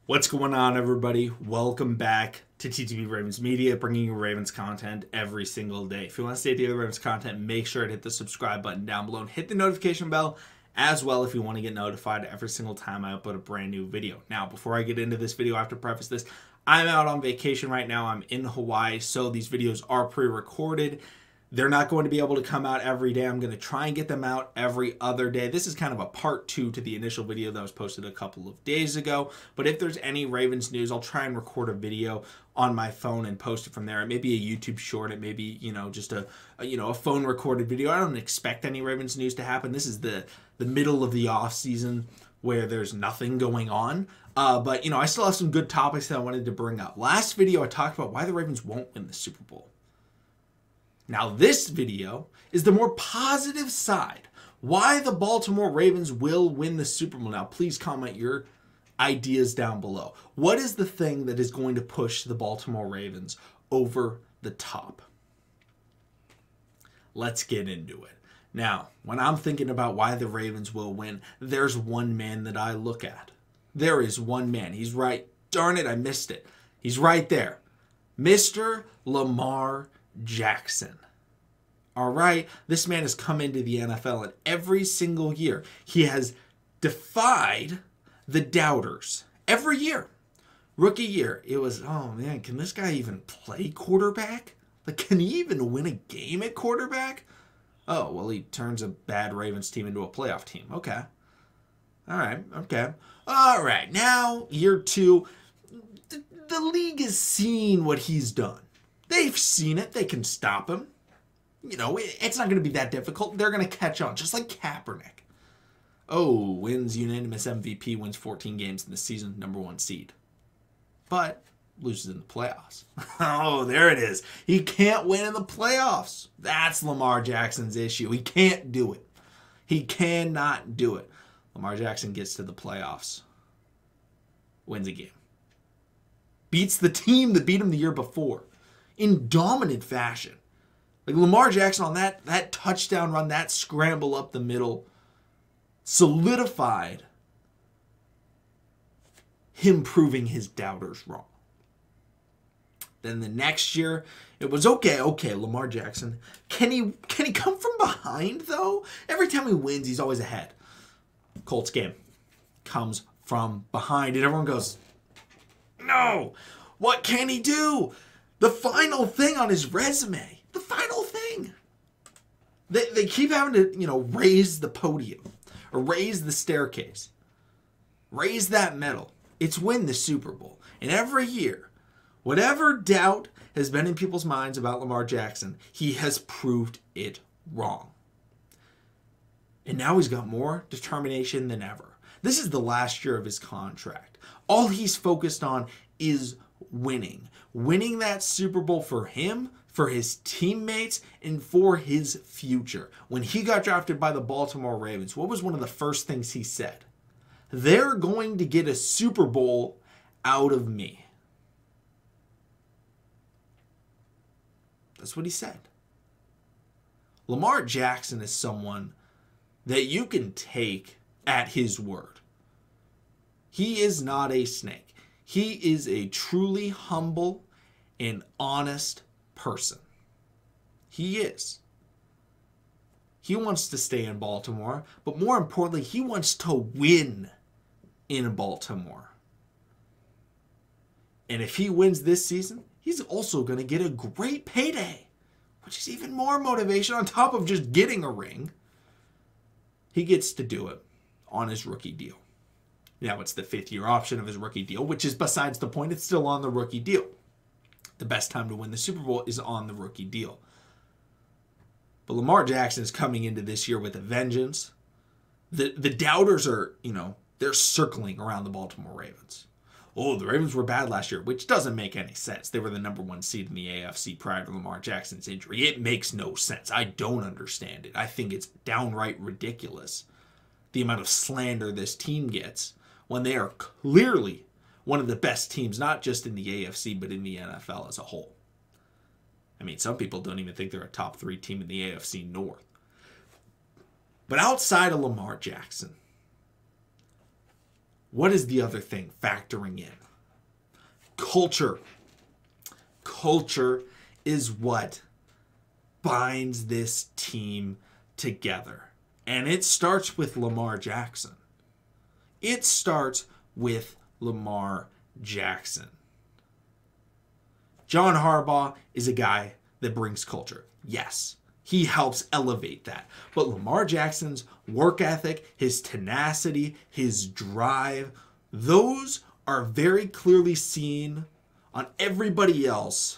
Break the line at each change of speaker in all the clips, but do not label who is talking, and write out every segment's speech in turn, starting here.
What's going on, everybody? Welcome back to TTB Ravens Media, bringing you Ravens content every single day. If you want to stay daily Ravens content, make sure to hit the subscribe button down below and hit the notification bell as well if you want to get notified every single time I upload a brand new video. Now, before I get into this video, I have to preface this. I'm out on vacation right now. I'm in Hawaii, so these videos are pre-recorded. They're not going to be able to come out every day. I'm going to try and get them out every other day. This is kind of a part 2 to the initial video that was posted a couple of days ago. But if there's any Ravens news, I'll try and record a video on my phone and post it from there. It may be a YouTube short. It may be, just a phone recorded video. I don't expect any Ravens news to happen. This is the middle of the off season where there's nothing going on. But I still have some good topics that I wanted to bring up. Last video, I talked about why the Ravens won't win the Super Bowl. Now, this video is the more positive side. Why the Baltimore Ravens will win the Super Bowl. Now, please comment your ideas down below. What is the thing that is going to push the Baltimore Ravens over the top? Let's get into it. Now, when I'm thinking about why the Ravens will win, there's one man that I look at. There is one man. He's right. Darn it, I missed it. He's right there. Mr. Lamar Jackson. All right, this man has come into the NFL, and every single year he has defied the doubters. Every year. Rookie year, it was, oh man, can this guy even play quarterback? Like, can he even win a game at quarterback? Oh, well, he turns a bad Ravens team into a playoff team. Okay. All right, okay. All right, now, year 2, the league has seen what he's done. They've seen it. They can stop him. It's not going to be that difficult. They're going to catch on, just like Kaepernick. Oh, wins unanimous MVP, wins 14 games in the season, #1 seed. But loses in the playoffs. Oh, there it is. He can't win in the playoffs. That's Lamar Jackson's issue. He can't do it. He cannot do it. Lamar Jackson gets to the playoffs. Wins a game. Beats the team that beat him the year before. In dominant fashion. Like Lamar Jackson on that touchdown run, that scramble up the middle, solidified him proving his doubters wrong. Then the next year, it was okay, Lamar Jackson. Can he come from behind, though? Every time he wins, he's always ahead. Colts game comes from behind, and everyone goes, no, what can he do? The final thing on his resume. The final thing. They keep having to, raise the podium or raise the staircase. Raise that medal. It's win the Super Bowl. And every year, whatever doubt has been in people's minds about Lamar Jackson, he has proved it wrong. And now he's got more determination than ever. This is the last year of his contract. All he's focused on is winning. Winning that Super Bowl for him, for his teammates, and for his future. When he got drafted by the Baltimore Ravens, what was one of the first things he said? They're going to get a Super Bowl out of me. That's what he said. Lamar Jackson is someone that you can take at his word. He is not a snake. He is a truly humble and honest person. He is. He wants to stay in Baltimore, but more importantly, he wants to win in Baltimore. And if he wins this season, he's also going to get a great payday, which is even more motivation on top of just getting a ring. He gets to do it on his rookie deal. Now, it's the 5th-year option of his rookie deal, which is besides the point. It's still on the rookie deal. The best time to win the Super Bowl is on the rookie deal. But Lamar Jackson is coming into this year with a vengeance. The doubters are, they're circling around the Baltimore Ravens. Oh, the Ravens were bad last year, which doesn't make any sense. They were the #1 seed in the AFC prior to Lamar Jackson's injury. It makes no sense. I don't understand it. I think it's downright ridiculous, the amount of slander this team gets when they are clearly one of the best teams, not just in the AFC, but in the NFL as a whole. I mean, some people don't even think they're a top 3 team in the AFC North. But outside of Lamar Jackson, What is the other thing factoring in? Culture. Culture is what binds this team together. And it starts with Lamar Jackson. It starts with Lamar Jackson. John Harbaugh is a guy that brings culture. Yes, he helps elevate that. But Lamar Jackson's work ethic, his tenacity, his drive, those are very clearly seen on everybody else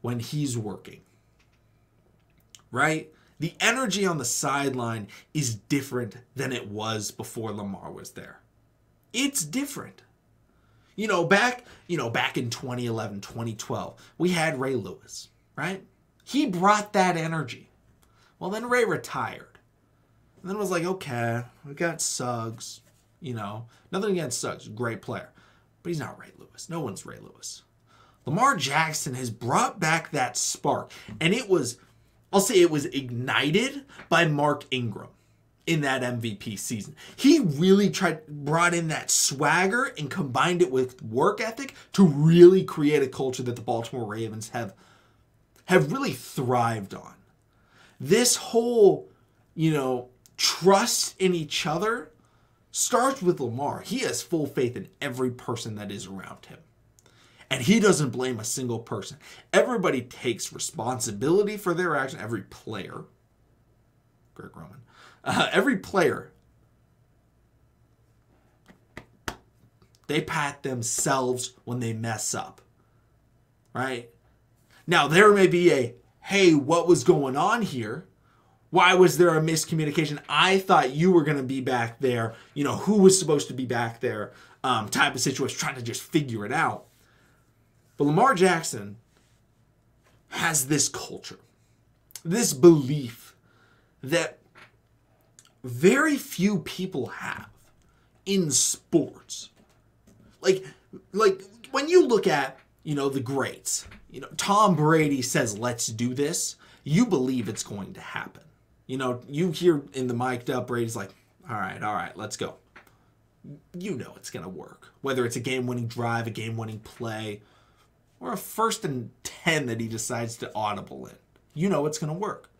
when he's working. Right? The energy on the sideline is different than it was before Lamar was there. It's different. Back in 2011, 2012, we had Ray Lewis, right? He brought that energy. Well, then Ray retired. And then it was like, okay, we got Suggs, nothing against Suggs, great player. But he's not Ray Lewis. No one's Ray Lewis. Lamar Jackson has brought back that spark. And I'll say it was ignited by Mark Ingram in that MVP season. He really brought in that swagger and combined it with work ethic to really create a culture that the Baltimore Ravens have really thrived on. This whole, trust in each other starts with Lamar. He has full faith in every person that is around him. And he doesn't blame a single person. Everybody takes responsibility for their action. Every player, Greg Roman, every player, they pat themselves when they mess up, right? Now, there may be hey, what was going on here? Why was there a miscommunication? I thought you were going to be back there. Who was supposed to be back there? Type of situation, trying to just figure it out. But Lamar Jackson has this culture, this belief that very few people have in sports. Like when you look at, the greats, Tom Brady says, let's do this. You believe it's going to happen. You hear in the mic'd up, Brady's like, all right, let's go. It's going to work. Whether it's a game-winning drive, a game-winning play, or a 1st and 10 that he decides to audible in. It's going to work.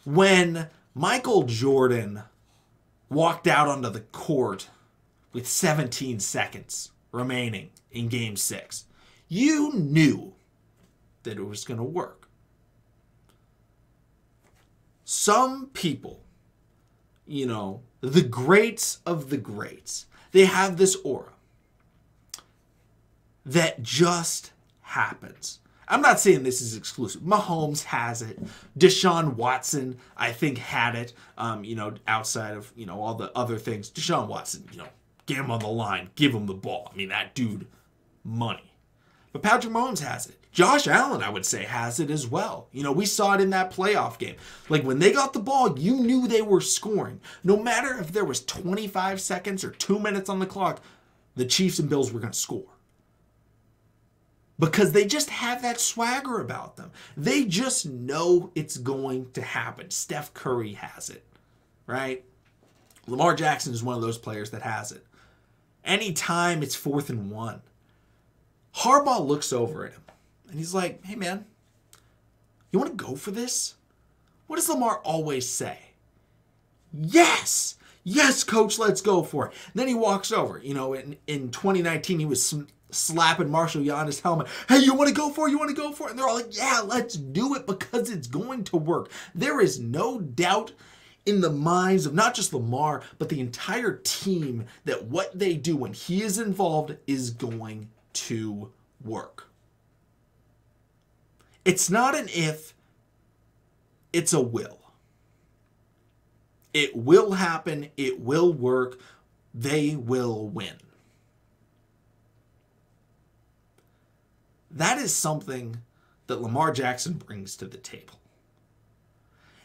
When Michael Jordan walked out onto the court with 17 seconds remaining in Game 6, you knew that it was going to work. Some people, the greats of the greats, they have this aura that just happens. I'm not saying this is exclusive. Mahomes has it. Deshaun Watson, I think, had it, outside of, all the other things. Deshaun Watson, get him on the line, give him the ball. That dude, money. But Patrick Mahomes has it. Josh Allen, I would say, has it as well. We saw it in that playoff game. Like, when they got the ball, you knew they were scoring. No matter if there was 25 seconds or 2 minutes on the clock, the Chiefs and Bills were going to score. Because they just have that swagger about them. They just know it's going to happen. Steph Curry has it, right? Lamar Jackson is one of those players that has it. Anytime it's 4th and 1, Harbaugh looks over at him and he's like, hey man, you want to go for this? What does Lamar always say? Yes, coach, let's go for it. And then he walks over. In 2019, he was slapping Marshall Yonda's helmet. Hey, you want to go for it? You want to go for it? And they're all like, yeah, let's do it because it's going to work. There is no doubt in the minds of not just Lamar, but the entire team that what they do when he is involved is going to work. It's not an if, it's a will. It will happen. It will work. They will win. That is something that Lamar Jackson brings to the table.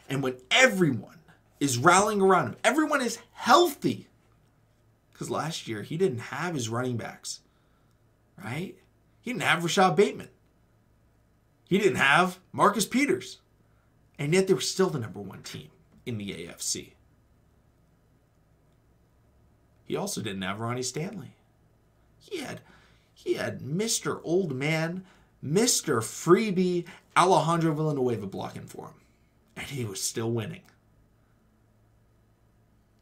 And when everyone is rallying around him, everyone is healthy. Because last year, he didn't have his running backs, right? He didn't have Rashad Bateman. He didn't have Marcus Peters. And yet they were still the #1 team in the AFC. He also didn't have Ronnie Stanley. He had Mr. Old Man, Mr. Freebie, Alejandro Villanueva blocking for him. And he was still winning.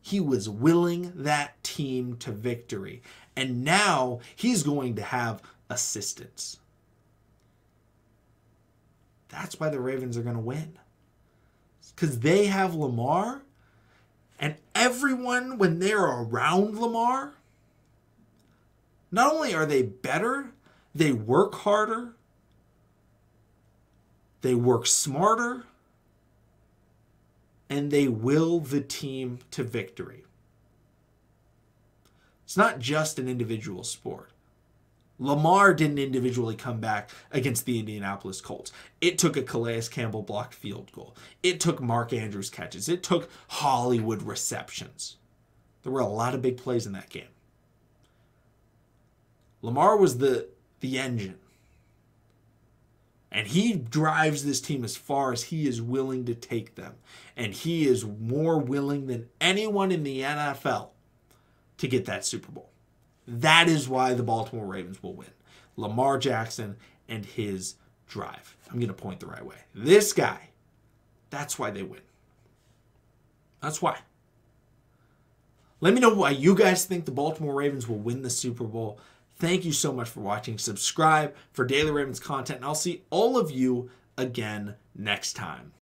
He was willing that team to victory. And now he's going to have assistants. That's why the Ravens are going to win. Because they have Lamar. And everyone, when they're around Lamar, not only are they better, they work harder, they work smarter, and they will the team to victory. It's not just an individual sport. Lamar didn't individually come back against the Indianapolis Colts. It took a Calais Campbell blocked field goal. It took Mark Andrews catches. It took Hollywood receptions. There were a lot of big plays in that game. Lamar was the engine. And he drives this team as far as he is willing to take them. And he is more willing than anyone in the NFL to get that Super Bowl. That is why the Baltimore Ravens will win. Lamar Jackson and his drive. I'm going to point the right way. This guy, that's why they win. That's why. Let me know why you guys think the Baltimore Ravens will win the Super Bowl. Thank you so much for watching. Subscribe for daily Ravens content, and I'll see all of you again next time.